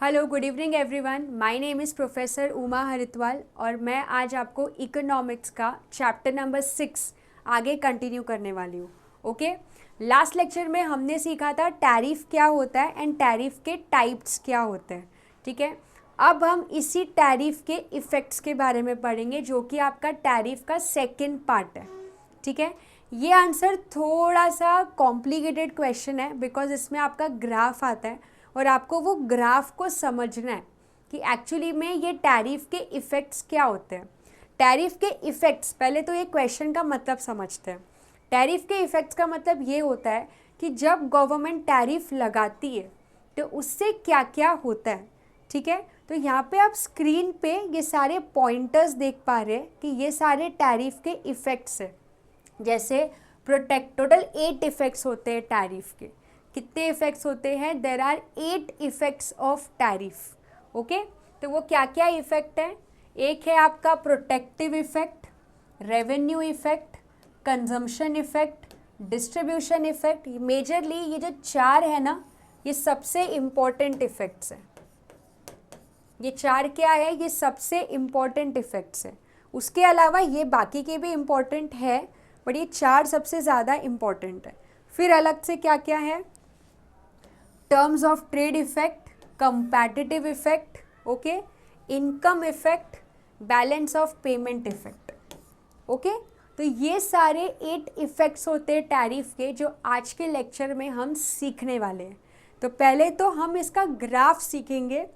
Hello, good evening everyone. My name is professor Uma Haridwal और मैं आज आपको इकोनॉमिक्स का चैप्टर नंबर 6 आगे कंटिन्यू करने वाली हूँ। ओके, लास्ट लेक्चर में हमने सीखा था टैरिफ क्या होता है एंड टैरिफ के टाइप्स क्या होते हैं। ठीक है, अब हम इसी टैरिफ के इफ़ेक्ट्स के बारे में पढ़ेंगे जो कि आपका टैरिफ का सेकेंड पार्ट है। ठीक है, ये आंसर थोड़ा सा कॉम्प्लिकेटेड क्वेश्चन है बिकॉज इसमें आपका ग्राफ आता है और आपको वो ग्राफ को समझना है कि एक्चुअली में ये टैरिफ के इफ़ेक्ट्स क्या होते हैं। टैरिफ के इफ़ेक्ट्स, पहले तो ये क्वेश्चन का मतलब समझते हैं। टैरिफ के इफ़ेक्ट्स का मतलब ये होता है कि जब गवर्नमेंट टैरिफ लगाती है तो उससे क्या क्या होता है। ठीक है, तो यहाँ पे आप स्क्रीन पे ये सारे पॉइंटर्स देख पा रहे हैं कि ये सारे टैरिफ के इफ़ेक्ट्स हैं। जैसे प्रोटेक्ट, टोटल 8 इफ़ेक्ट्स होते हैं टैरिफ के। कितने इफ़ेक्ट्स होते हैं? There are 8 effects of tariff. Okay, तो वो क्या क्या इफ़ेक्ट है? एक है आपका protective effect, revenue effect, consumption effect, distribution effect. Majorly ये जो 4 है ना, ये सबसे इम्पॉर्टेंट इफ़ेक्ट्स हैं। ये 4 क्या है? ये सबसे इम्पॉर्टेंट इफ़ेक्ट्स है। उसके अलावा ये बाकी के भी इम्पॉर्टेंट है बट ये 4 सबसे ज़्यादा इम्पॉर्टेंट है। फिर अलग से क्या क्या है? Terms of trade effect, competitive effect, okay, income effect, balance of payment effect. Okay, तो ये सारे 8 इफेक्ट्स होते हैं टैरिफ के जो आज के लेक्चर में हम सीखने वाले हैं। तो पहले तो हम इसका ग्राफ सीखेंगे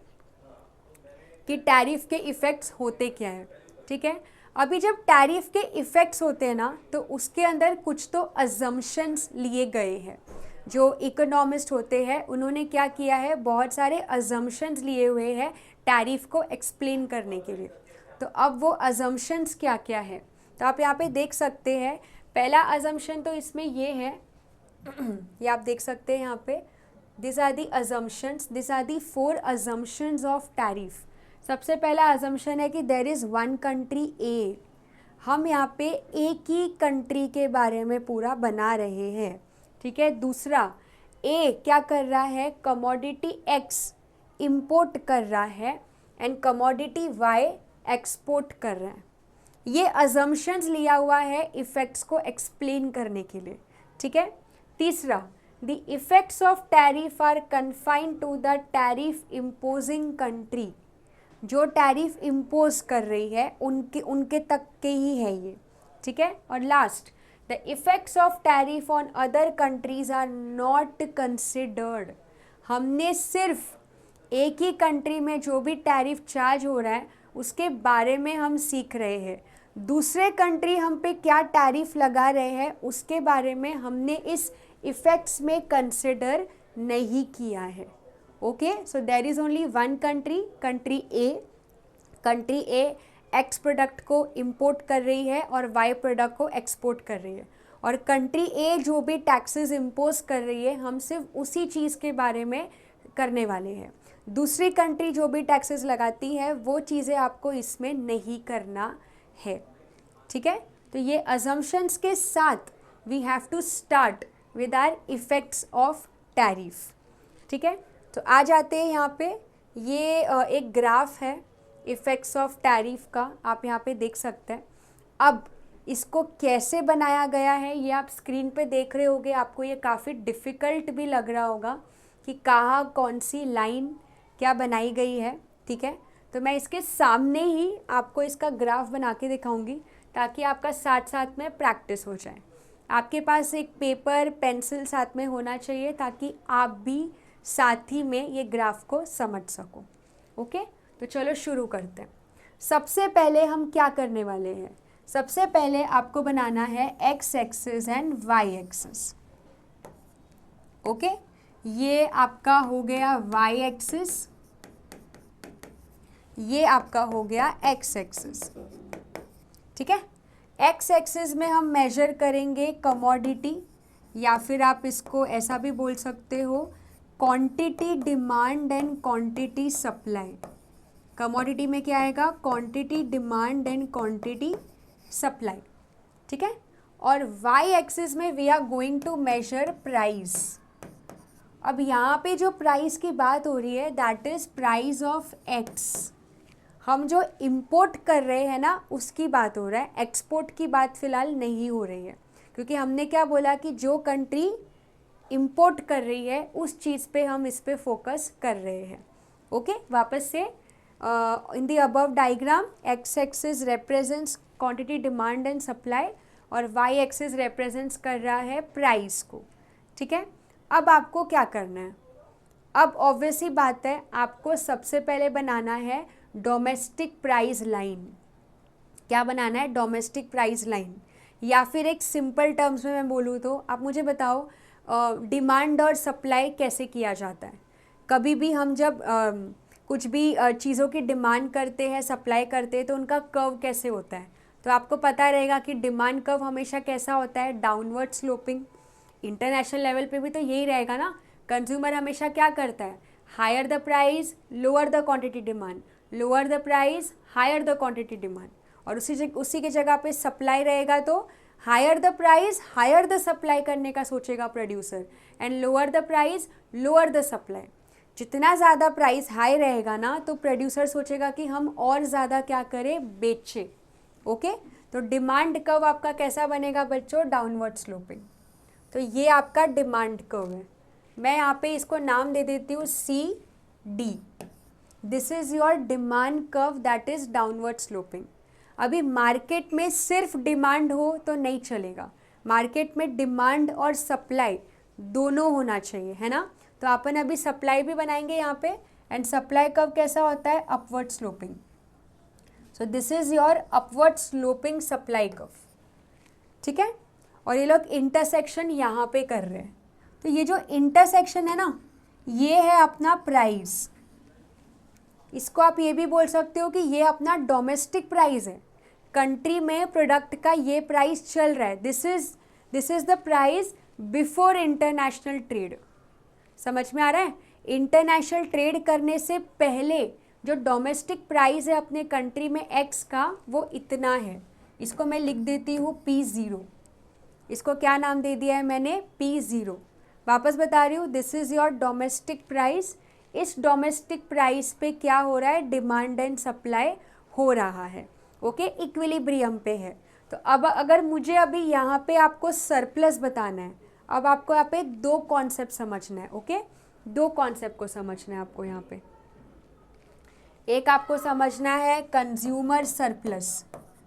कि टैरिफ के इफ़ेक्ट्स होते क्या हैं। ठीक है, अभी जब टैरिफ के इफ़ेक्ट्स होते हैं ना तो उसके अंदर कुछ तो अजम्पशंस लिए गए हैं। जो इकोनॉमिस्ट होते हैं उन्होंने क्या किया है, बहुत सारे अजम्पशंस लिए हुए हैं टैरिफ को एक्सप्लेन करने के लिए। तो अब वो अजम्पशंस क्या क्या है तो आप यहाँ पे देख सकते हैं। पहला अजम्पशन तो इसमें ये है ये आप देख सकते हैं यहाँ पे, this are the assumptions, this are the 4 assumptions of tariff. सबसे पहला अजम्पशन है कि there is one country A. हम यहाँ पे एक ही कंट्री के बारे में पूरा बना रहे हैं। ठीक है, दूसरा, ए क्या कर रहा है? कमोडिटी एक्स इंपोर्ट कर रहा है एंड कमोडिटी वाई एक्सपोर्ट कर रहा है। ये अजम्पशंस लिया हुआ है इफ़ेक्ट्स को एक्सप्लेन करने के लिए। ठीक है, तीसरा, the effects of tariff are confined to the tariff imposing country. जो टैरिफ इम्पोज कर रही है उनके तक के ही है ये। ठीक है, और last, the effects of tariff on other countries are not considered. हमने सिर्फ एक ही कंट्री में जो भी टैरिफ चार्ज हो रहा है उसके बारे में हम सीख रहे हैं। दूसरे कंट्री हम पे क्या टैरिफ लगा रहे हैं उसके बारे में हमने इस इफ़ेक्ट्स में कंसिडर नहीं किया है। Okay, so there is only one country, country A. Country A x product को इंपोर्ट कर रही है और वाई प्रोडक्ट को एक्सपोर्ट कर रही है, और कंट्री ए जो भी टैक्सेस इम्पोज कर रही है हम सिर्फ उसी चीज़ के बारे में करने वाले हैं। दूसरी कंट्री जो भी टैक्सेस लगाती है वो चीज़ें आपको इसमें नहीं करना है। ठीक है, तो ये अजम्पशंस के साथ we have to start with our effects of tariff. ठीक है, तो आ जाते हैं यहाँ पे। ये एक ग्राफ है इफ़ेक्ट्स ऑफ टैरिफ का, आप यहाँ पे देख सकते हैं। अब इसको कैसे बनाया गया है ये आप स्क्रीन पे देख रहे होगे। आपको ये काफ़ी डिफ़िकल्ट भी लग रहा होगा कि कहाँ कौन सी लाइन क्या बनाई गई है। ठीक है, तो मैं इसके सामने ही आपको इसका ग्राफ बना के दिखाऊंगी ताकि आपका साथ साथ में प्रैक्टिस हो जाए। आपके पास एक पेपर पेंसिल साथ में होना चाहिए ताकि आप भी साथ ही में ये ग्राफ को समझ सको। ओके, तो चलो शुरू करते हैं। सबसे पहले हम क्या करने वाले हैं? सबसे पहले आपको बनाना है x axis and y axis. Okay, ये आपका हो गया वाई एक्सिस, ये आपका हो गया एक्स एक्सिस। ठीक है, एक्स एक्सिस में हम मेजर करेंगे कमोडिटी, या फिर आप इसको ऐसा भी बोल सकते हो quantity demand and quantity supply. Commodity में क्या आएगा? Quantity demand and quantity supply. ठीक है, और वाई एक्सिस में we are going to measure price. अब यहाँ पे जो प्राइस की बात हो रही है that is price of x. हम जो इंपोर्ट कर रहे हैं ना उसकी बात हो रहा है, एक्सपोर्ट की बात फ़िलहाल नहीं हो रही है, क्योंकि हमने क्या बोला कि जो कंट्री इंपोर्ट कर रही है उस चीज़ पे हम इस पे फोकस कर रहे हैं। ओके, वापस से in the above diagram x axis represents quantity demand and supply और वाई एक्सिस रिप्रेजेंट्स कर रहा है प्राइस को। ठीक है, अब आपको क्या करना है? अब ऑब्वियस ही बात है, आपको सबसे पहले बनाना है डोमेस्टिक प्राइस लाइन। क्या बनाना है? Domestic price line. या फिर एक सिंपल टर्म्स में मैं बोलूँ तो आप मुझे बताओ डिमांड और सप्लाई कैसे किया जाता है। कभी भी हम जब कुछ भी चीज़ों की डिमांड करते हैं, सप्लाई करते हैं, तो उनका कर्व कैसे होता है? तो आपको पता रहेगा कि डिमांड कर्व हमेशा कैसा होता है? Downward sloping. इंटरनेशनल लेवल पे भी तो यही रहेगा ना। कंज्यूमर हमेशा क्या करता है? Higher the price lower the quantity demand, lower the price higher the quantity demand. और उसी की जगह पे सप्लाई रहेगा तो higher the price higher the supply करने का सोचेगा producer, and lower the price lower the supply. जितना ज़्यादा प्राइस हाई रहेगा ना तो प्रोड्यूसर सोचेगा कि हम और ज़्यादा क्या करें? बेचें। ओके, तो डिमांड कर्व आपका कैसा बनेगा बच्चों? Downward sloping. तो ये आपका डिमांड कर्व है। मैं यहाँ पे इसको नाम दे देती हूँ CD। This is your demand curve that is downward sloping. अभी मार्केट में सिर्फ डिमांड हो तो नहीं चलेगा, मार्केट में डिमांड और सप्लाई दोनों होना चाहिए, है ना। तो अपन अभी सप्लाई भी बनाएंगे यहाँ पे, एंड सप्लाई कर्व कैसा होता है? Upward sloping. So this is your upward sloping supply curve. ठीक है, और ये लोग इंटरसेक्शन यहाँ पे कर रहे हैं। तो ये जो इंटरसेक्शन है ना, ये है अपना प्राइस। इसको आप ये भी बोल सकते हो कि ये अपना डोमेस्टिक प्राइस है। कंट्री में प्रोडक्ट का ये प्राइस चल रहा है। This is the price before international trade. समझ में आ रहा है? इंटरनेशनल ट्रेड करने से पहले जो डोमेस्टिक प्राइस है अपने कंट्री में एक्स का, वो इतना है। इसको मैं लिख देती हूँ P0। इसको क्या नाम दे दिया है मैंने? P0। वापस बता रही हूँ, this is your domestic price. इस डोमेस्टिक प्राइस पे क्या हो रहा है? डिमांड एंड सप्लाई हो रहा है। ओके, इक्विलिब्रियम पे है। तो अब अगर मुझे अभी यहाँ पे आपको सरप्लस बताना है, अब आपको यहाँ पे दो कॉन्सेप्ट समझना है। ओके, दो कॉन्सेप्ट को समझना है आपको यहाँ पे। एक आपको समझना है कंज्यूमर सरप्लस।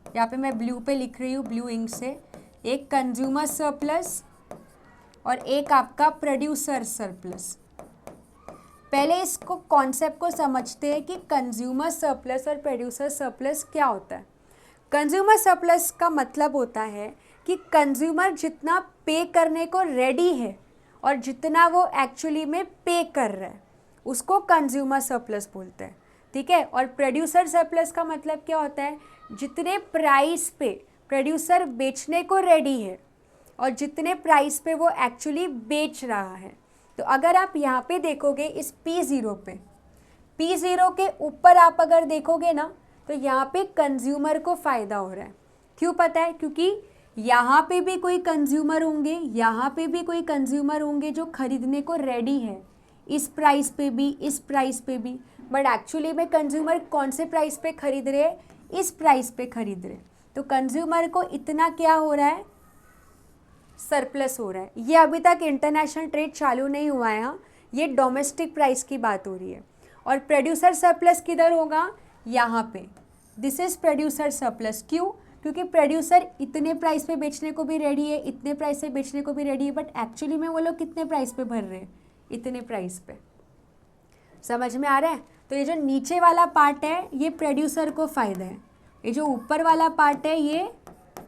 यहाँ पे मैं ब्लू पे लिख रही हूँ, ब्लू इंक से। एक कंज्यूमर सरप्लस और एक आपका प्रोड्यूसर सरप्लस। पहले इसको कॉन्सेप्ट को समझते हैं कि कंज्यूमर सरप्लस और प्रोड्यूसर सरप्लस क्या होता है। कंज्यूमर सरप्लस का मतलब होता है कि कंज्यूमर जितना पे करने को रेडी है और जितना वो एक्चुअली में पे कर रहा है, उसको कंज्यूमर सरप्लस बोलते हैं। ठीक है, और प्रोड्यूसर सरप्लस का मतलब क्या होता है? जितने प्राइस पे प्रोड्यूसर बेचने को रेडी है और जितने प्राइस पे वो एक्चुअली बेच रहा है। तो अगर आप यहाँ पे देखोगे इस P0 पे, P0 के ऊपर आप अगर देखोगे ना, तो यहाँ पे कंज्यूमर को फ़ायदा हो रहा है। क्यों पता है? क्योंकि यहाँ पे भी कोई कंज्यूमर होंगे, यहाँ पे भी कोई कंज्यूमर होंगे जो ख़रीदने को रेडी है, इस प्राइस पे भी, इस प्राइस पे भी। बट एक्चुअली में कंज्यूमर कौन से प्राइस पे ख़रीद रहे? इस प्राइस पे ख़रीद रहे। तो कंज्यूमर को इतना क्या हो रहा है? सरप्लस हो रहा है। ये अभी तक इंटरनेशनल ट्रेड चालू नहीं हुआ है, हाँ, ये डोमेस्टिक प्राइस की बात हो रही है। और प्रोड्यूसर सरप्लस किधर होगा? यहाँ पे। This is producer surplus. क्यों? क्योंकि प्रोड्यूसर इतने प्राइस पे बेचने को भी रेडी है, इतने प्राइस पे बेचने को भी रेडी है, बट एक्चुअली में वो लोग कितने प्राइस पे भर रहे हैं? इतने प्राइस पे। समझ में आ रहा है? तो ये जो नीचे वाला पार्ट है ये प्रोड्यूसर को फ़ायदा है, ये जो ऊपर वाला पार्ट है ये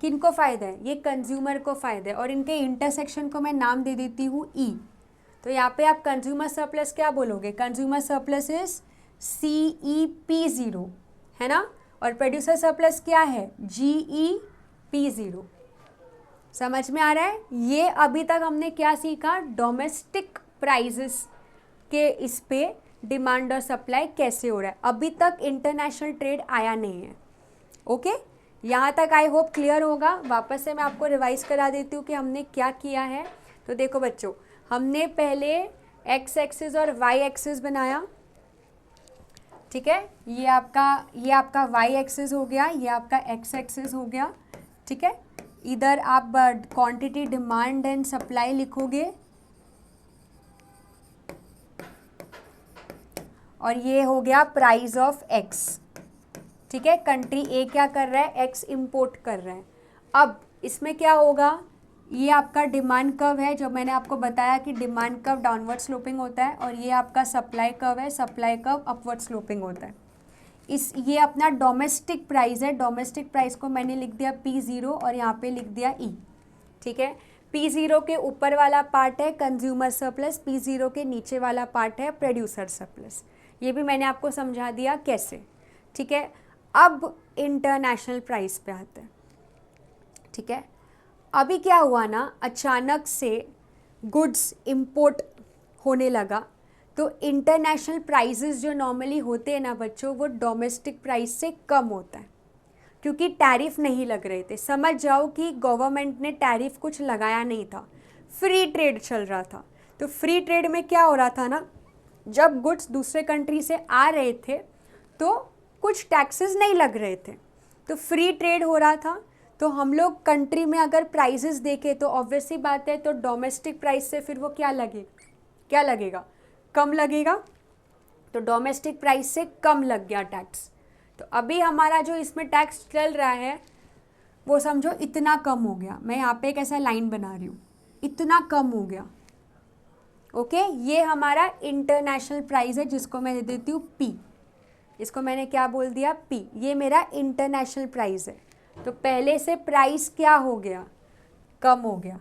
किनको फ़ायदा है? ये कंज्यूमर को फ़ायदा है। और इनके इंटरसेक्शन को मैं नाम दे देती हूँ E। तो यहाँ पे आप कंज्यूमर सरप्लस क्या बोलोगे? कंज्यूमर सरप्लस इज CEP0, है ना। और प्रोड्यूसर सरप्लस क्या है? GEP0। समझ में आ रहा है? ये अभी तक हमने क्या सीखा? डोमेस्टिक प्राइजेस के इस पे डिमांड और सप्लाई कैसे हो रहा है। अभी तक इंटरनेशनल ट्रेड आया नहीं है। ओके, यहाँ तक आई होप क्लियर होगा। वापस से मैं आपको रिवाइज करा देती हूँ कि हमने क्या किया है। तो देखो बच्चों, हमने पहले एक्स एक्सिस और वाई एक्सिस बनाया, ठीक है। ये आपका वाई एक्सिस हो गया, ये आपका एक्स एक्सिस हो गया, ठीक है। इधर आप क्वांटिटी डिमांड एंड सप्लाई लिखोगे और ये हो गया प्राइस ऑफ एक्स, ठीक है। कंट्री ए क्या कर रहा है, एक्स इंपोर्ट कर रहा है। अब इसमें क्या होगा, ये आपका डिमांड कर्व है, जो मैंने आपको बताया कि डिमांड कर्व डाउनवर्ड स्लोपिंग होता है, और ये आपका सप्लाई कर्व है, सप्लाई कर्व अपवर्ड स्लोपिंग होता है। ये अपना डोमेस्टिक प्राइस है, डोमेस्टिक प्राइस को मैंने लिख दिया P0 और यहाँ पे लिख दिया E, ठीक है। P0 के ऊपर वाला पार्ट है कंज्यूमर सरप्लस, P0 के नीचे वाला पार्ट है प्रोड्यूसर सरप्लस। ये भी मैंने आपको समझा दिया कैसे, ठीक है। अब इंटरनेशनल प्राइस पे आते हैं, ठीक है। अभी क्या हुआ ना, अचानक से गुड्स इंपोर्ट होने लगा, तो इंटरनेशनल प्राइसेस जो नॉर्मली होते हैं ना बच्चों, वो डोमेस्टिक प्राइस से कम होता है, क्योंकि टैरिफ नहीं लग रहे थे। समझ जाओ कि गवर्नमेंट ने टैरिफ कुछ लगाया नहीं था, फ्री ट्रेड चल रहा था। तो फ्री ट्रेड में क्या हो रहा था ना, जब गुड्स दूसरे कंट्री से आ रहे थे तो कुछ टैक्सेस नहीं लग रहे थे, तो फ्री ट्रेड हो रहा था। तो हम लोग कंट्री में अगर प्राइसेस देखें तो ऑब्वियसली बात है, तो डोमेस्टिक प्राइस से फिर वो क्या लगेगा, कम लगेगा। तो डोमेस्टिक प्राइस से कम लग गया टैक्स। तो अभी हमारा जो इसमें टैक्स चल रहा है वो समझो इतना कम हो गया। मैं यहाँ पे एक ऐसा लाइन बना रही हूँ, इतना कम हो गया, ओके। ये हमारा इंटरनेशनल प्राइस है, जिसको मैं दे देती हूँ P। इसको मैंने क्या बोल दिया, P। ये मेरा इंटरनेशनल प्राइस है। तो पहले से प्राइस क्या हो गया, कम हो गया।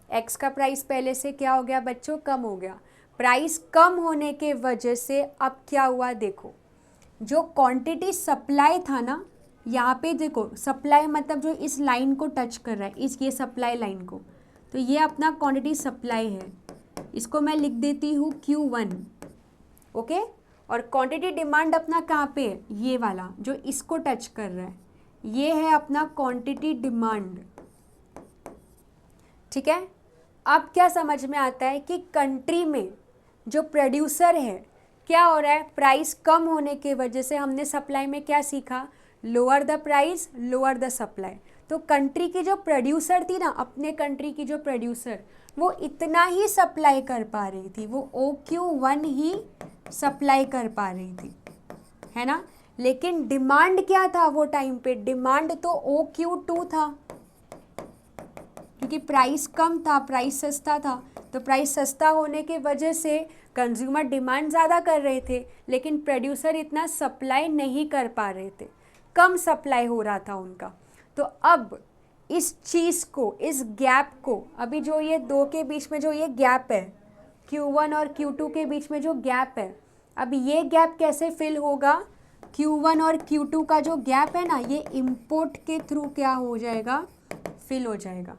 एक्स का प्राइस पहले से क्या हो गया बच्चों, कम हो गया। प्राइस कम होने के वजह से अब क्या हुआ, देखो जो क्वांटिटी सप्लाई था ना, यहाँ पे देखो सप्लाई मतलब जो इस लाइन को टच कर रहा है, ये सप्लाई लाइन को, तो ये अपना क्वांटिटी सप्लाई है, इसको मैं लिख देती हूँ Q1, ओके। और क्वांटिटी डिमांड अपना कहाँ पे है, ये वाला जो इसको टच कर रहा है, ये है अपना क्वांटिटी डिमांड, ठीक है। अब क्या समझ में आता है कि कंट्री में जो प्रोड्यूसर है, क्या हो रहा है, प्राइस कम होने के वजह से हमने सप्लाई में क्या सीखा, lower the price lower the supply. तो कंट्री की जो प्रोड्यूसर थी ना, अपने कंट्री की जो प्रोड्यूसर, वो इतना ही सप्लाई कर पा रही थी, वो OQ1 ही सप्लाई कर पा रही थी, है ना। लेकिन डिमांड क्या था वो टाइम पे, डिमांड तो OQ2 था, क्योंकि प्राइस कम था, प्राइस सस्ता था। तो प्राइस सस्ता होने के वजह से कंज्यूमर डिमांड ज़्यादा कर रहे थे, लेकिन प्रोड्यूसर इतना सप्लाई नहीं कर पा रहे थे, कम सप्लाई हो रहा था उनका। तो अब इस चीज़ को, इस गैप को, अभी जो ये दो के बीच में जो ये गैप है, Q1 और Q2 के बीच में जो गैप है, अब ये गैप कैसे फिल होगा, Q1 और Q2 का जो गैप है ना, ये इंपोर्ट के थ्रू क्या हो जाएगा, फिल हो जाएगा।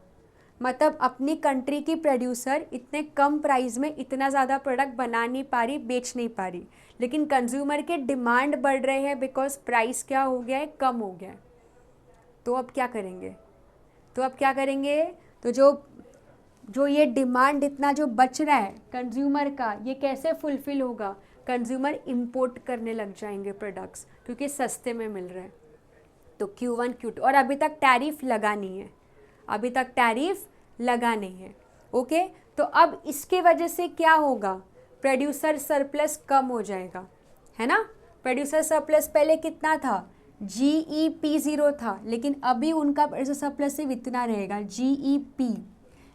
मतलब अपनी कंट्री की प्रोड्यूसर इतने कम प्राइस में इतना ज़्यादा प्रोडक्ट बना नहीं पा रही, बेच नहीं पा रही, लेकिन कंज्यूमर के डिमांड बढ़ रहे हैं, बिकॉज प्राइस क्या हो गया है, कम हो गया है। तो अब क्या करेंगे, तो जो ये डिमांड इतना जो बच रहा है कंज्यूमर का, ये कैसे फुलफिल होगा, कंज्यूमर इंपोर्ट करने लग जाएंगे प्रोडक्ट्स, क्योंकि सस्ते में मिल रहे हैं। तो Q1 Q2, और अभी तक टैरिफ लगा नहीं है, ओके। तो अब इसके वजह से क्या होगा, प्रोड्यूसर सरप्लस कम हो जाएगा, है ना। प्रोड्यूसर सरप्लस पहले कितना था, GEP0 था, लेकिन अभी उनका प्रोड्यूसर सरप्लस सिर्फ इतना रहेगा, GEP।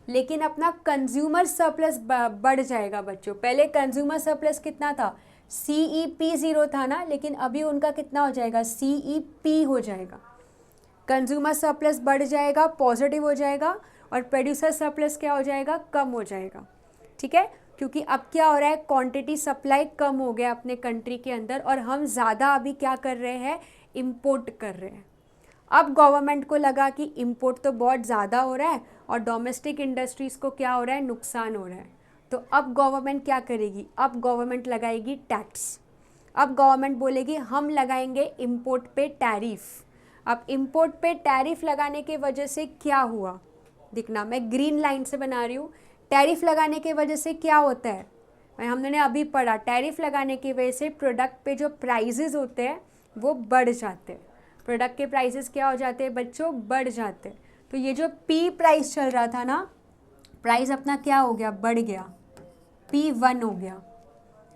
लेकिन अपना कंज्यूमर सरप्लस बढ़ जाएगा बच्चों। पहले कंज्यूमर सरप्लस कितना था, CEP0 था ना, लेकिन अभी उनका कितना हो जाएगा, CEP हो जाएगा। कंज्यूमर सरप्लस बढ़ जाएगा, पॉजिटिव हो जाएगा, और प्रोड्यूसर सरप्लस क्या हो जाएगा, कम हो जाएगा, ठीक है। क्योंकि अब क्या हो रहा है, क्वांटिटी सप्लाई कम हो गया अपने कंट्री के अंदर, और हम ज़्यादा अभी क्या कर रहे हैं, इंपोर्ट कर रहे हैं। अब गवर्नमेंट को लगा कि इंपोर्ट तो बहुत ज़्यादा हो रहा है और डोमेस्टिक इंडस्ट्रीज़ को क्या हो रहा है, नुकसान हो रहा है। तो अब गवर्नमेंट क्या करेगी, अब गवर्नमेंट लगाएगी टैक्स। अब गवर्नमेंट बोलेगी हम लगाएंगे इंपोर्ट पे टैरिफ। अब इंपोर्ट पे टैरिफ लगाने के वजह से क्या हुआ, दिखना मैं ग्रीन लाइन से बना रही हूँ। टैरिफ लगाने के वजह से क्या होता है, हमने अभी पढ़ा टैरिफ लगाने की वजह से प्रोडक्ट पे जो प्राइजेस होते हैं वो बढ़ जाते हैं। प्रोडक्ट के प्राइसेस क्या हो जाते हैं बच्चों, बढ़ जाते हैं। तो ये जो पी प्राइस चल रहा था ना, प्राइस अपना क्या हो गया, बढ़ गया, P1 हो गया,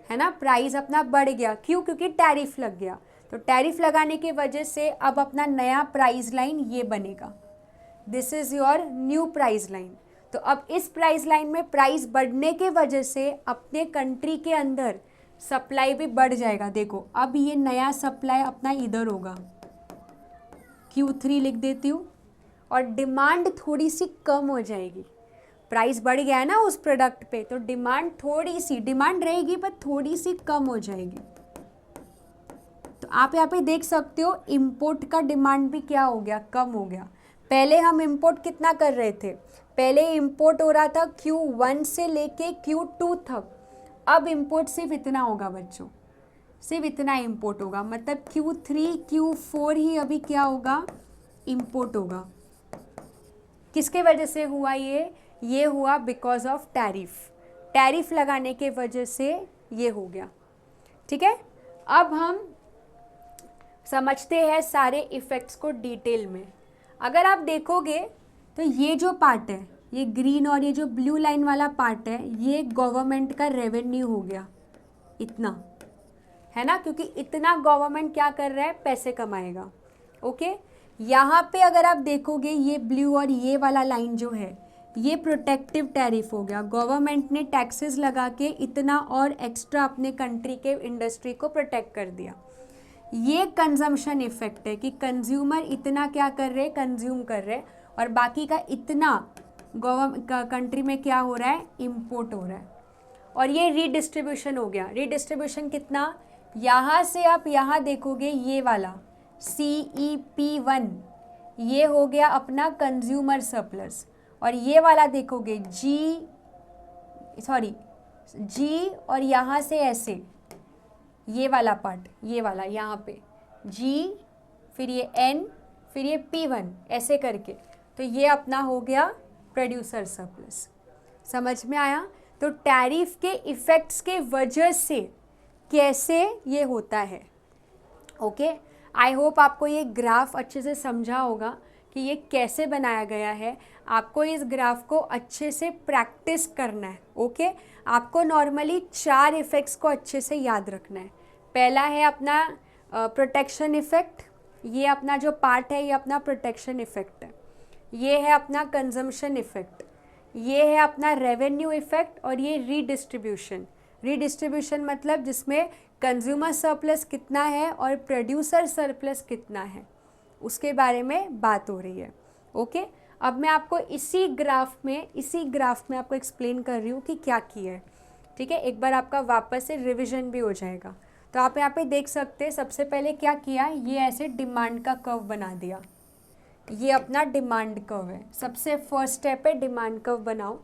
है ना, प्राइस अपना बढ़ गया। क्यों? क्योंकि टैरिफ लग गया। तो टैरिफ लगाने की वजह से अब अपना नया प्राइस लाइन ये बनेगा, this is your new price line. तो अब इस प्राइस लाइन में प्राइस बढ़ने के वजह से अपने कंट्री के अंदर सप्लाई भी बढ़ जाएगा। देखो अब ये नया सप्लाई अपना इधर होगा, Q3 लिख देती हूँ, और डिमांड थोड़ी सी कम हो जाएगी। प्राइस बढ़ गया है ना उस प्रोडक्ट पे, तो डिमांड थोड़ी सी, डिमांड रहेगी पर थोड़ी सी कम हो जाएगी। तो आप यहाँ पे देख सकते हो इंपोर्ट का डिमांड भी क्या हो गया, कम हो गया। पहले हम इंपोर्ट कितना कर रहे थे, पहले इंपोर्ट हो रहा था Q1 से लेके Q2 तक, अब इंपोर्ट सिर्फ इतना होगा बच्चों, सिर्फ इतना इंपोर्ट होगा। मतलब Q3 Q4 ही अभी क्या होगा, इंपोर्ट होगा। किसके वजह से हुआ ये हुआ बिकॉज ऑफ टैरिफ। टैरिफ लगाने के वजह से ये हो गया। ठीक है, अब हम समझते हैं सारे इफ़ेक्ट्स को डिटेल में। अगर आप देखोगे तो ये जो पार्ट है, ये ग्रीन और ये जो ब्लू लाइन वाला पार्ट है, ये गवर्नमेंट का रेवेन्यू हो गया, इतना, है ना, क्योंकि इतना गवर्नमेंट क्या कर रहा है, पैसे कमाएगा। ओके, यहाँ पे अगर आप देखोगे ये ब्लू और ये वाला लाइन जो है, ये प्रोटेक्टिव टैरिफ हो गया। गवर्नमेंट ने टैक्सेस लगा के इतना और एक्स्ट्रा अपने कंट्री के इंडस्ट्री को प्रोटेक्ट कर दिया। ये कंजम्पशन इफेक्ट है कि कंज्यूमर इतना क्या कर रहे हैं, कंज्यूम कर रहे हैं, और बाकी का इतना कंट्री में क्या हो रहा है, इंपोर्ट हो रहा है। और ये रीडिस्ट्रीब्यूशन हो गया। रीडिस्ट्रीब्यूशन कितना, यहाँ से आप यहाँ देखोगे ये वाला CEP1, ये हो गया अपना कंज्यूमर सरप्लस, और ये वाला देखोगे G और यहाँ से ऐसे ये वाला पार्ट, ये वाला यहाँ पे G, फिर ये N, फिर ये P1 ऐसे करके, तो ये अपना हो गया प्रोड्यूसर सरप्लस। समझ में आया? तो टैरिफ के इफ़ेक्ट्स के वजह से कैसे ये होता है। ओके, आई होप आपको ये ग्राफ अच्छे से समझा होगा कि ये कैसे बनाया गया है। आपको इस ग्राफ को अच्छे से प्रैक्टिस करना है। ओके, आपको नॉर्मली 4 इफ़ेक्ट्स को अच्छे से याद रखना है। पहला है अपना प्रोटेक्शन इफ़ेक्ट, ये अपना जो पार्ट है ये अपना प्रोटेक्शन इफ़ेक्ट है। ये है अपना कंजम्पशन इफ़ेक्ट, ये है अपना रेवेन्यू इफ़ेक्ट, और ये रीडिस्ट्रीब्यूशन। रीडिस्ट्रीब्यूशन मतलब जिसमें कंज्यूमर सरप्लस कितना है और प्रोड्यूसर सरप्लस कितना है, उसके बारे में बात हो रही है। ओके, अब मैं आपको इसी ग्राफ में आपको एक्सप्लेन कर रही हूँ कि क्या किया है। ठीक है, एक बार आपका वापस से रिवीजन भी हो जाएगा। तो आप यहाँ पे देख सकते हैं सबसे पहले क्या किया, ये ऐसे डिमांड का कर्व बना दिया। ये अपना डिमांड कर्व है। सबसे फर्स्ट स्टेप है डिमांड कर्व बनाओ,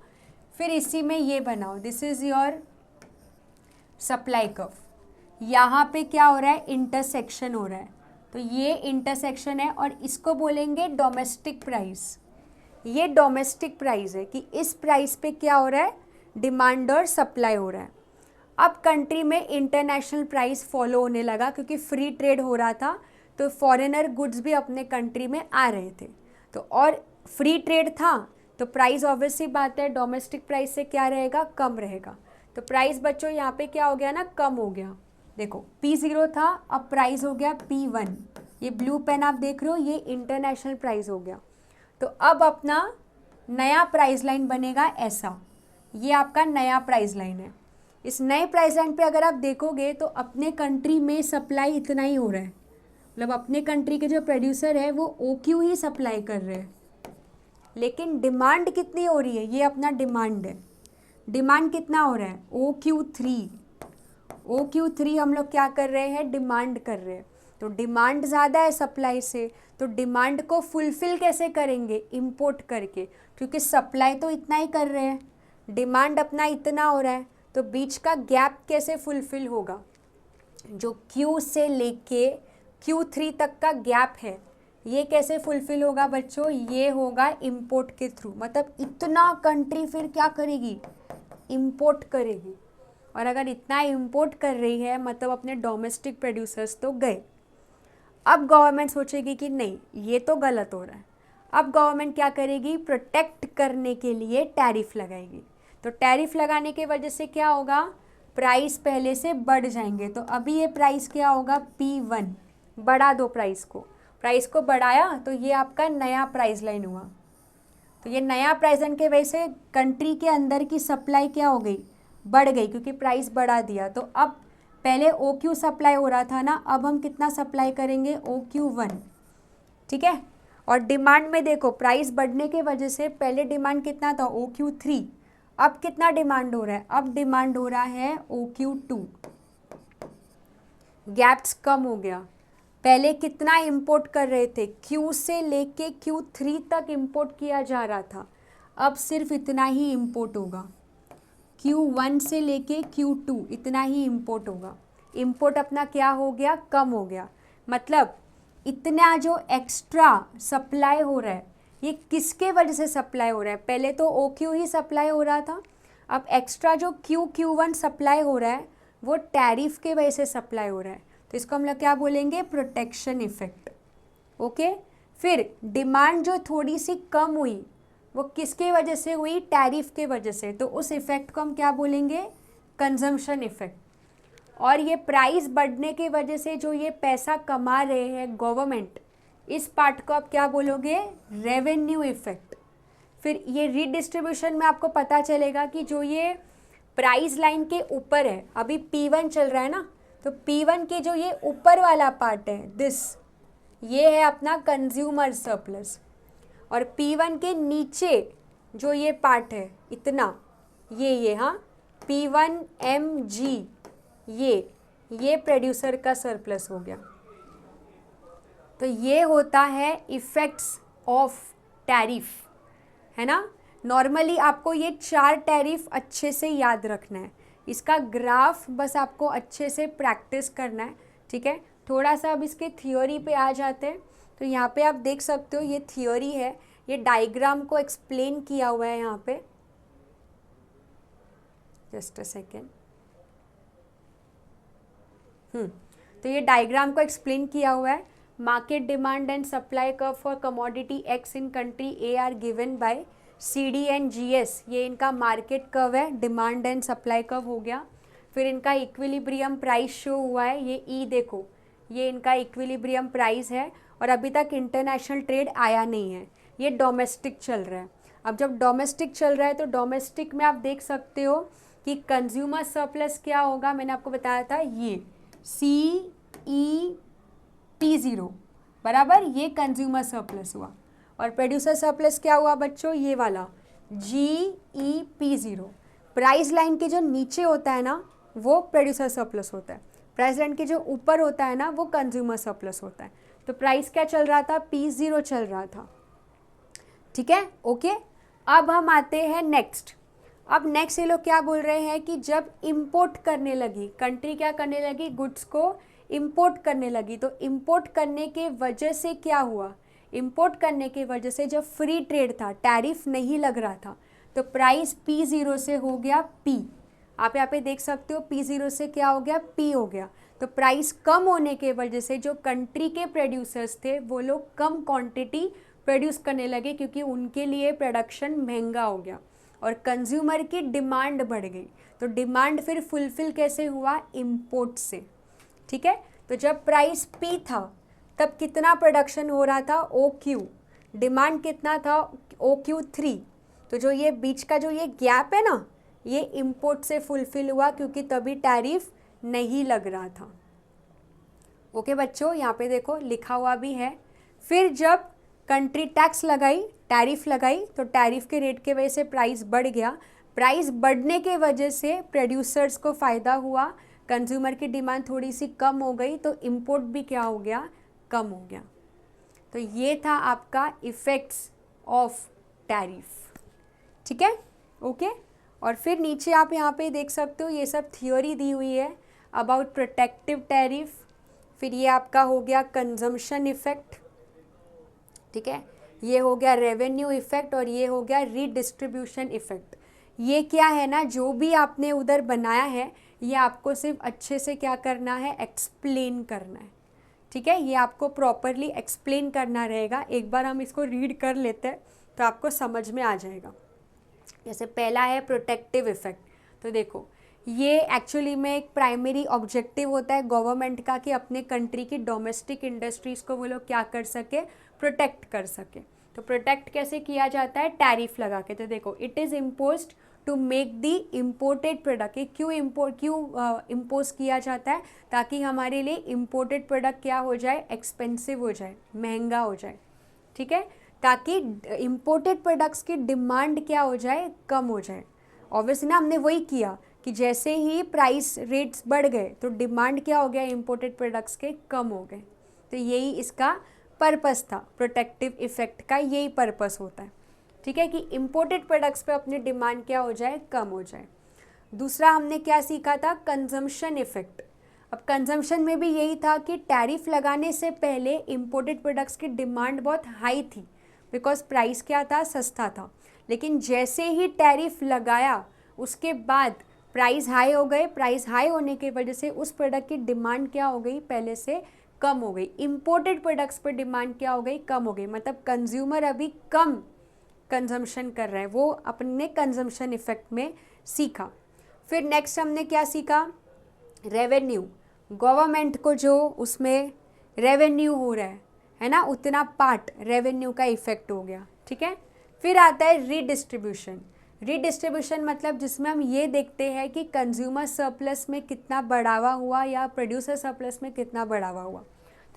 फिर इसी में ये बनाओ, this is your supply curve. यहाँ पे क्या हो रहा है, इंटरसेक्शन हो रहा है, तो ये इंटरसेक्शन है और इसको बोलेंगे डोमेस्टिक प्राइस। ये डोमेस्टिक प्राइस है कि इस प्राइस पे क्या हो रहा है, डिमांड और सप्लाई हो रहा है। अब कंट्री में इंटरनेशनल प्राइस फॉलो होने लगा क्योंकि फ्री ट्रेड हो रहा था, तो फॉरेनर गुड्स भी अपने कंट्री में आ रहे थे। तो और फ्री ट्रेड था तो प्राइस ऑब्वियसली बात है डोमेस्टिक प्राइस से क्या रहेगा, कम रहेगा। तो प्राइस बच्चों यहाँ पे क्या हो गया ना, कम हो गया। देखो P0 था, अब प्राइस हो गया P1। ये ब्लू पेन आप देख रहे हो, ये इंटरनेशनल प्राइस हो गया। तो अब अपना नया प्राइस लाइन बनेगा ऐसा, ये आपका नया प्राइस लाइन है। इस नए प्राइस लाइन पे अगर आप देखोगे तो अपने कंट्री में सप्लाई इतना ही हो रहा है, मतलब अपने कंट्री के जो प्रोड्यूसर है वो OQ ही सप्लाई कर रहे हैं, लेकिन डिमांड कितनी हो रही है, ये अपना डिमांड है। डिमांड कितना हो रहा है, OQ3। OQ3 हम लोग क्या कर रहे हैं, डिमांड कर रहे हैं। तो डिमांड ज़्यादा है सप्लाई से, तो डिमांड को फुलफ़िल कैसे करेंगे, इंपोर्ट करके, क्योंकि सप्लाई तो इतना ही कर रहे हैं, डिमांड अपना इतना हो रहा है, तो बीच का गैप कैसे फुलफ़िल होगा, जो Q से लेके Q3 तक का गैप है, ये कैसे फुलफ़िल होगा बच्चों, ये होगा इंपोर्ट के थ्रू। मतलब इतना कंट्री फिर क्या करेगी, इंपोर्ट करेगी। और अगर इतना इंपोर्ट कर रही है मतलब अपने डोमेस्टिक प्रोड्यूसर्स तो गए। अब गवर्नमेंट सोचेगी कि नहीं ये तो गलत हो रहा है। अब गवर्नमेंट क्या करेगी, प्रोटेक्ट करने के लिए टैरिफ लगाएगी। तो टैरिफ लगाने की वजह से क्या होगा, प्राइस पहले से बढ़ जाएंगे। तो अभी ये प्राइस क्या होगा, P1, बढ़ा दो प्राइस को बढ़ाया तो ये आपका नया प्राइस लाइन हुआ। तो ये नया प्राइस लाइन के वजह से कंट्री के अंदर की सप्लाई क्या हो गई, बढ़ गई, क्योंकि प्राइस बढ़ा दिया। तो अब पहले OQ सप्लाई हो रहा था ना, अब हम कितना सप्लाई करेंगे, OQ1, ठीक है। और डिमांड में देखो प्राइस बढ़ने के वजह से पहले डिमांड कितना था, OQ3, अब कितना डिमांड हो रहा है, अब डिमांड हो रहा है OQ2। गैप्स कम हो गया। पहले कितना इंपोर्ट कर रहे थे, Q से लेके Q3 तक इंपोर्ट किया जा रहा था, अब सिर्फ इतना ही इंपोर्ट होगा। Q1 से लेके Q2 इतना ही इंपोर्ट होगा। इंपोर्ट अपना क्या हो गया, कम हो गया। मतलब इतना जो एक्स्ट्रा सप्लाई हो रहा है ये किसके वजह से सप्लाई हो रहा है, पहले तो OQ ही सप्लाई हो रहा था, अब एक्स्ट्रा जो Q1 सप्लाई हो रहा है वो टैरिफ के वजह से सप्लाई हो रहा है। तो इसको हम लोग क्या बोलेंगे, प्रोटेक्शन इफेक्ट। ओके, फिर डिमांड जो थोड़ी सी कम हुई वो किसके वजह से हुई, टैरिफ के वजह से, तो उस इफेक्ट को हम क्या बोलेंगे, कंजम्पशन इफेक्ट। और ये प्राइस बढ़ने की वजह से जो ये पैसा कमा रहे हैं गवर्नमेंट, इस पार्ट को आप क्या बोलोगे, रेवेन्यू इफेक्ट। फिर ये रीडिस्ट्रीब्यूशन में आपको पता चलेगा कि जो ये प्राइस लाइन के ऊपर है, अभी P1 चल रहा है ना, तो P1 के जो ये ऊपर वाला पार्ट है दिस, ये है अपना कंज्यूमर सरप्लस। और P1 के नीचे जो ये पार्ट है इतना, ये हाँ P1MG, ये प्रोड्यूसर का सरप्लस हो गया। तो ये होता है इफ़ेक्ट्स ऑफ टैरिफ, है ना। नॉर्मली आपको ये 4 टैरिफ अच्छे से याद रखना है, इसका ग्राफ बस आपको अच्छे से प्रैक्टिस करना है, ठीक है। थोड़ा सा अब इसके थियोरी पे आ जाते हैं। तो यहाँ पे आप देख सकते हो ये थियोरी है, ये डायग्राम को एक्सप्लेन किया हुआ है यहाँ पे, जस्ट अ सेकेंड। तो ये डायग्राम को एक्सप्लेन किया हुआ है। Market demand and supply curve for commodity X in country A are given by CD and GS, ये इनका मार्केट कर्व है, डिमांड एंड सप्लाई कर्व हो गया। फिर इनका इक्विलिब्रियम प्राइस शो हुआ है, ये E देखो, ये इनका इक्विलिब्रियम प्राइस है। और अभी तक इंटरनेशनल ट्रेड आया नहीं है, ये डोमेस्टिक चल रहा है। अब जब डोमेस्टिक चल रहा है तो डोमेस्टिक में आप देख सकते हो कि कंज्यूमर सरप्लस क्या होगा, मैंने आपको बताया था ये CEP0 बराबर, ये कंज्यूमर सरप्लस हुआ। और प्रोड्यूसर सरप्लस क्या हुआ बच्चों, ये वाला GEP0। प्राइस लाइन के जो नीचे होता है ना वो प्रोड्यूसर सरप्लस होता है, प्राइस लाइन के जो ऊपर होता है ना वो कंज्यूमर सरप्लस होता है। तो प्राइस क्या चल रहा था, P0 चल रहा था, ठीक है। ओके, अब हम आते हैं नेक्स्ट। अब नेक्स्ट ये लोग क्या बोल रहे हैं कि जब इंपोर्ट करने लगी कंट्री, क्या करने लगी, गुड्स को इंपोर्ट करने लगी। तो इंपोर्ट करने के वजह से क्या हुआ, इंपोर्ट करने की वजह से जब फ्री ट्रेड था, टैरिफ नहीं लग रहा था, तो प्राइस P0 से हो गया P। आप यहाँ पे देख सकते हो P0 से क्या हो गया, P हो गया। तो प्राइस कम होने के वजह से जो कंट्री के प्रोड्यूसर्स थे वो लोग कम क्वांटिटी प्रोड्यूस करने लगे, क्योंकि उनके लिए प्रोडक्शन महंगा हो गया और कंज्यूमर की डिमांड बढ़ गई। तो डिमांड फिर फुलफिल कैसे हुआ, इंपोर्ट से, ठीक है। तो जब प्राइस P था तब कितना प्रोडक्शन हो रहा था, OQ, डिमांड कितना था, OQ3। तो जो ये बीच का जो ये गैप है ना, ये इंपोर्ट से फुलफिल हुआ, क्योंकि तभी टैरिफ नहीं लग रहा था। ओके बच्चों, यहाँ पे देखो लिखा हुआ भी है। फिर जब कंट्री टैक्स लगाई, टैरिफ लगाई, तो टैरिफ के रेट के वजह से प्राइस बढ़ गया। प्राइस बढ़ने के वजह से प्रोड्यूसर्स को फ़ायदा हुआ, कंज्यूमर की डिमांड थोड़ी सी कम हो गई, तो इंपोर्ट भी क्या हो गया, कम हो गया। तो ये था आपका इफ़ेक्ट्स ऑफ टैरिफ, ठीक है। ओके, और फिर नीचे आप यहाँ पे देख सकते हो ये सब थियोरी दी हुई है अबाउट प्रोटेक्टिव टैरिफ। फिर ये आपका हो गया कंजम्पशन इफेक्ट, ठीक है, ये हो गया रेवेन्यू इफेक्ट, और ये हो गया रीडिस्ट्रीब्यूशन इफेक्ट। ये क्या है ना, जो भी आपने उधर बनाया है ये आपको सिर्फ अच्छे से क्या करना है, एक्सप्लेन करना है, ठीक है। ये आपको प्रॉपरली एक्सप्लेन करना रहेगा। एक बार हम इसको रीड कर लेते हैं तो आपको समझ में आ जाएगा। जैसे पहला है प्रोटेक्टिव इफेक्ट। तो देखो, ये एक्चुअली में एक प्राइमरी ऑब्जेक्टिव होता है गवर्नमेंट का कि अपने कंट्री की डोमेस्टिक इंडस्ट्रीज़ को वो लोग क्या कर सके, प्रोटेक्ट कर सके। तो प्रोटेक्ट कैसे किया जाता है, टैरिफ लगा के। तो देखो, it is imposed to make the imported product. क्यों इम्पोज किया जाता है, ताकि हमारे लिए इम्पोर्टेड प्रोडक्ट क्या हो जाए, एक्सपेंसिव हो जाए, महंगा हो जाए, ठीक है, ताकि इम्पोर्टेड प्रोडक्ट्स की डिमांड क्या हो जाए, कम हो जाए। ऑब्वियसली ना, हमने वही किया कि जैसे ही प्राइस रेट्स बढ़ गए तो डिमांड क्या हो गया, इम्पोर्टेड प्रोडक्ट्स के कम हो गए। तो यही इसका पर्पस था, प्रोटेक्टिव इफेक्ट का यही पर्पस होता है, ठीक है, कि इम्पोर्टेड प्रोडक्ट्स पे अपनी डिमांड क्या हो जाए, कम हो जाए। दूसरा हमने क्या सीखा था, कंजम्पशन इफेक्ट। अब कंजम्पशन में भी यही था कि टैरिफ लगाने से पहले इम्पोर्टेड प्रोडक्ट्स की डिमांड बहुत हाई थी, बिकॉज प्राइस क्या था, सस्ता था। लेकिन जैसे ही टैरिफ लगाया उसके बाद प्राइस हाई हो गए। प्राइस हाई होने की वजह से उस प्रोडक्ट की डिमांड क्या हो गई, पहले से कम हो गई। इम्पोर्टेड प्रोडक्ट्स पर डिमांड क्या हो गई, कम हो गई। मतलब कंज्यूमर अभी कम कंजम्पशन कर रहा है, वो अपने कंजम्पशन इफेक्ट में सीखा। फिर नेक्स्ट हमने क्या सीखा, रेवेन्यू। गवर्नमेंट को जो उसमें रेवेन्यू हो रहा है ना, उतना पार्ट रेवेन्यू का इफेक्ट हो गया, ठीक है। फिर आता है रीडिस्ट्रीब्यूशन। रीडिस्ट्रीब्यूशन मतलब जिसमें हम ये देखते हैं कि कंज्यूमर सरप्लस में कितना बढ़ावा हुआ या प्रोड्यूसर सरप्लस में कितना बढ़ावा हुआ।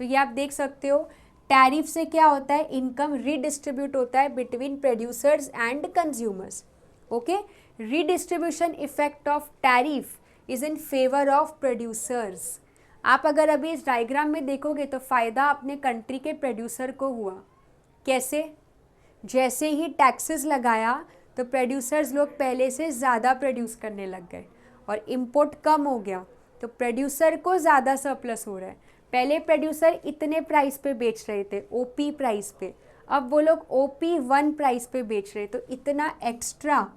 तो ये आप देख सकते हो, टैरिफ से क्या होता है, इनकम रीडिस्ट्रीब्यूट होता है between producers and consumers, okay. Redistribution effect of tariff is in favour of producers. आप अगर अभी इस डायग्राम में देखोगे तो फ़ायदा अपने कंट्री के प्रोड्यूसर को हुआ। कैसे, जैसे ही टैक्सेस लगाया तो प्रोड्यूसर्स लोग पहले से ज़्यादा प्रोड्यूस करने लग गए और इम्पोर्ट कम हो गया, तो प्रोड्यूसर को ज़्यादा सरप्लस हो रहा है। पहले प्रोड्यूसर इतने प्राइस पे बेच रहे थे, ओपी प्राइस पे, अब वो लोग OP1 प्राइस पे बेच रहे, तो इतना एक्स्ट्रा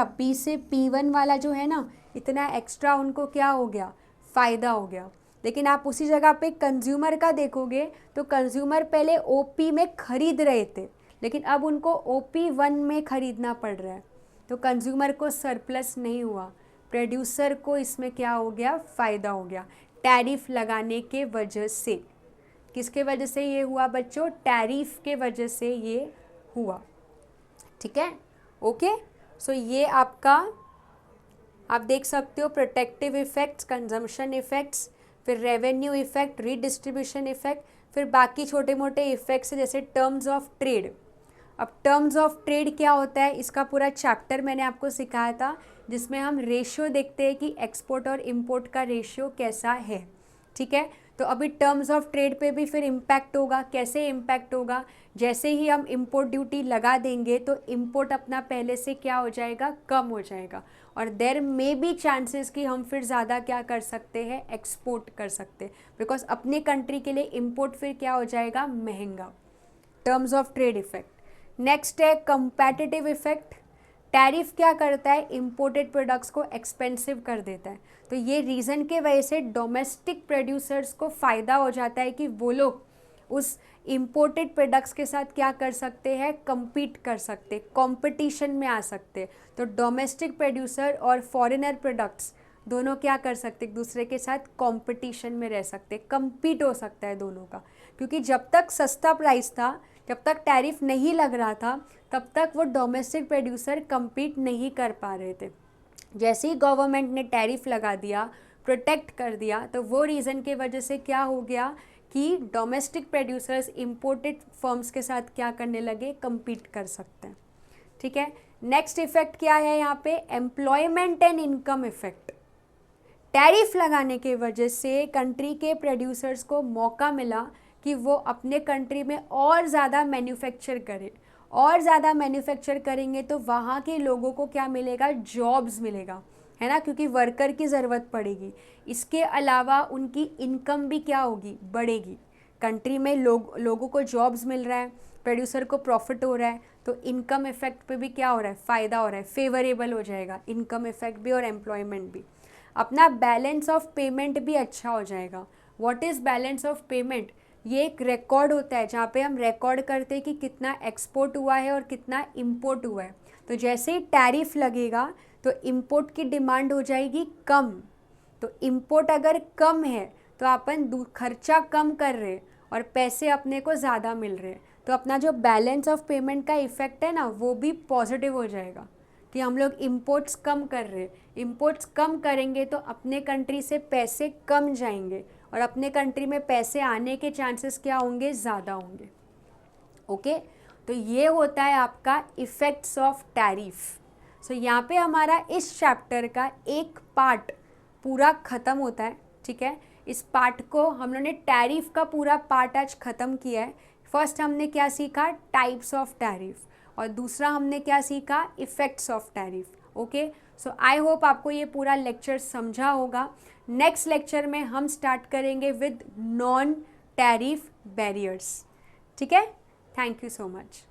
पी से P1 वाला जो है ना, इतना एक्स्ट्रा उनको क्या हो गया, फ़ायदा हो गया। लेकिन आप उसी जगह पे कंज्यूमर का देखोगे तो कंज्यूमर पहले OP में ख़रीद रहे थे, लेकिन अब उनको OP1 में ख़रीदना पड़ रहा है, तो कंज्यूमर को सरप्लस नहीं हुआ, प्रोड्यूसर को इसमें क्या हो गया, फ़ायदा हो गया टैरिफ लगाने के वजह से। किसके वजह से ये हुआ बच्चों, टैरिफ के वजह से ये हुआ, ठीक है, ओके। सो ये आपका, आप देख सकते हो, प्रोटेक्टिव इफेक्ट्स, कंजम्पशन इफेक्ट्स, फिर रेवेन्यू इफेक्ट, रीडिस्ट्रीब्यूशन इफेक्ट, फिर बाकी छोटे मोटे इफेक्ट्स जैसे टर्म्स ऑफ ट्रेड। अब टर्म्स ऑफ ट्रेड क्या होता है, इसका पूरा चैप्टर मैंने आपको सिखाया था, जिसमें हम रेशियो देखते हैं कि एक्सपोर्ट और इंपोर्ट का रेशियो कैसा है, ठीक है। तो अभी टर्म्स ऑफ ट्रेड पे भी फिर इम्पैक्ट होगा। कैसे इम्पैक्ट होगा, जैसे ही हम इंपोर्ट ड्यूटी लगा देंगे तो इंपोर्ट अपना पहले से क्या हो जाएगा, कम हो जाएगा, और देयर मे बी चांसेस कि हम फिर ज़्यादा क्या कर सकते हैं, एक्सपोर्ट कर सकते हैं, बिकॉज अपने कंट्री के लिए इंपोर्ट फिर क्या हो जाएगा, महंगा। Terms of trade effect. Next है कंपैटिटिव इफेक्ट। टैरिफ क्या करता है, इंपोर्टेड प्रोडक्ट्स को एक्सपेंसिव कर देता है, तो ये रीज़न के वजह से डोमेस्टिक प्रोड्यूसर्स को फ़ायदा हो जाता है कि वो लोग उस इंपोर्टेड प्रोडक्ट्स के साथ क्या कर सकते हैं, compete कर सकते, कंपटीशन में आ सकते। तो डोमेस्टिक प्रोड्यूसर और फॉरेनर प्रोडक्ट्स दोनों क्या कर सकते, एक दूसरे के साथ कंपटीशन में रह सकते, compete हो सकता है दोनों का। क्योंकि जब तक सस्ता प्राइस था, जब तक टैरिफ नहीं लग रहा था, तब तक वो डोमेस्टिक प्रोड्यूसर compete नहीं कर पा रहे थे। जैसे ही गवर्नमेंट ने टैरिफ लगा दिया, प्रोटेक्ट कर दिया, तो वो रीज़न के वजह से क्या हो गया कि डोमेस्टिक प्रोड्यूसर्स इंपोर्टेड फर्म्स के साथ क्या करने लगे, compete कर सकते हैं, ठीक है। नेक्स्ट इफेक्ट क्या है यहाँ पे, employment and income effect. Tariff लगाने के वजह से कंट्री के प्रोड्यूसर्स को मौका मिला कि वो अपने कंट्री में और ज़्यादा मैन्युफैक्चर करें, और ज़्यादा मैन्युफैक्चर करेंगे तो वहाँ के लोगों को क्या मिलेगा, जॉब्स मिलेगा, है ना, क्योंकि वर्कर की ज़रूरत पड़ेगी। इसके अलावा उनकी इनकम भी क्या होगी, बढ़ेगी। कंट्री में लोगों को जॉब्स मिल रहा है, प्रोड्यूसर को प्रॉफिट हो रहा है, तो इनकम इफेक्ट पे भी क्या हो रहा है, फ़ायदा हो रहा है, फेवरेबल हो जाएगा इनकम इफेक्ट भी और एम्प्लॉयमेंट भी। अपना बैलेंस ऑफ पेमेंट भी अच्छा हो जाएगा। What is balance of payment? ये एक रिकॉर्ड होता है जहाँ पे हम रिकॉर्ड करते हैं कि कितना एक्सपोर्ट हुआ है और कितना इम्पोर्ट हुआ है। तो जैसे ही टैरिफ लगेगा तो इम्पोर्ट की डिमांड हो जाएगी कम, तो इम्पोर्ट अगर कम है तो अपन खर्चा कम कर रहे और पैसे अपने को ज़्यादा मिल रहे, तो अपना जो बैलेंस ऑफ पेमेंट का इफ़ेक्ट है ना वो भी पॉजिटिव हो जाएगा कि हम लोग इम्पोर्ट्स कम कर रहे। इम्पोर्ट्स कम करेंगे तो अपने कंट्री से पैसे कम जाएंगे और अपने कंट्री में पैसे आने के चांसेस क्या होंगे, ज़्यादा होंगे। ओके, तो ये होता है आपका इफ़ेक्ट्स ऑफ टैरिफ। सो यहाँ पे हमारा इस चैप्टर का एक पार्ट पूरा ख़त्म होता है। ठीक है, इस पार्ट को हम लोगों ने टैरिफ का पूरा पार्ट आज ख़त्म किया है। फर्स्ट हमने क्या सीखा, टाइप्स ऑफ टैरिफ, और दूसरा हमने क्या सीखा, effects of tariff. Okay, so I hope आपको ये पूरा लेक्चर समझा होगा। नेक्स्ट लेक्चर में हम स्टार्ट करेंगे विद नॉन टैरिफ बैरियर्स। ठीक है, थैंक यू सो मच।